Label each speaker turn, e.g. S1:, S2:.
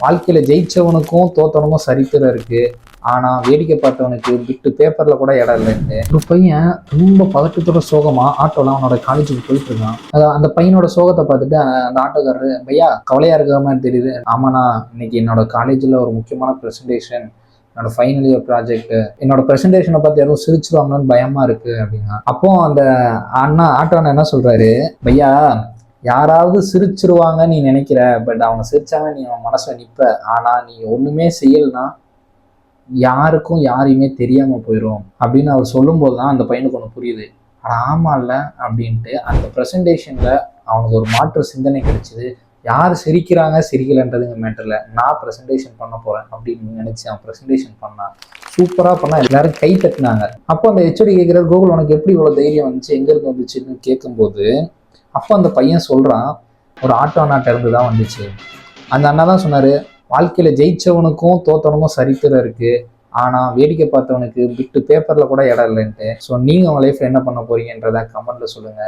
S1: வாழ்க்கையில ஜெயிச்சவனுக்கும் தோத்தவனுக்கும் சரித்திரம் இருக்கு. ஆனா வேடிக்கை பார்த்தவனுக்கு பிட்டு பேப்பர்ல கூட இடம் இல்லைன்னு ஒரு பையன் ரொம்ப பதட்டத்தோட சோகமா ஆட்டோல அவனோட காலேஜுக்கு போயிட்டு இருக்கான். அந்த பையனோட சோகத்தை பார்த்துட்டு அந்த ஆட்டோக்காரரு, பையா கவலையா இருக்க மாதிரி தெரியுது. ஆமாண்ணா, இன்னைக்கு என்னோட காலேஜ்ல ஒரு முக்கியமான ப்ரெசன்டேஷன், என்னோட ஃபைனல் இயர் ப்ராஜெக்ட், என்னோட ப்ரெசன்டேஷனை பார்த்து யாரும் சிரிச்சிருவாங்கன்னு பயமா இருக்கு அப்படின்னா. அப்போ அந்த ஆட்டோ என்ன சொல்றாரு, பையா யாராவது சிரிச்சிருவாங்க நீ நினைக்கிற, பட் அவங்க சிரிச்சாங்க நீ அவன் மனசுல நிற்ப. ஆனா நீ ஒண்ணுமே செய்யலனா யாருக்கும் யாரையுமே தெரியாம போயிடும் அப்படின்னு அவர் சொல்லும் போதுதான் அந்த பையனுக்கு ஒன்று புரியுது. ஆமா இல்ல அப்படின்ட்டு அந்த ப்ரெசன்டேஷன்ல அவனுக்கு ஒரு மாற்று சிந்தனை கிடைச்சிது. யார் சிரிக்கிறாங்க சிரிக்கலன்றதுங்க மேட்டர்ல, நான் ப்ரெசன்டேஷன் பண்ண போறேன் அப்படின்னு நினைச்சு அவன் ப்ரெசன்டேஷன் பண்ணான். சூப்பரா பண்ணா, எல்லாரும் கை தட்டினாங்க. அப்போ அந்த ஹெச்ஓடி கேட்கிறார், கோகுல் உனக்கு எப்படி இவ்வளவு தைரியம் வந்துச்சு, எங்க இருந்து வந்துச்சுன்னு கேட்கும்போது அப்போ அந்த பையன் சொல்றான், ஒரு ஆட்டோ அண்ணாட்ட இருந்து தான் வந்துச்சு. அந்த அண்ணா தான் சொன்னாரு, வாழ்க்கையில ஜெயிச்சவனுக்கும் தோத்தவனுக்கும் சரித்திரம் இருக்கு. ஆனா வேடிக்கை பார்த்தவனுக்கு பிட்டு பேப்பர்ல கூட இடம் இல்லைன்ட்டு. ஸோ நீங்க உங்க லைஃப்ல என்ன பண்ண போறீங்கன்றத கமெண்ட்ல சொல்லுங்க.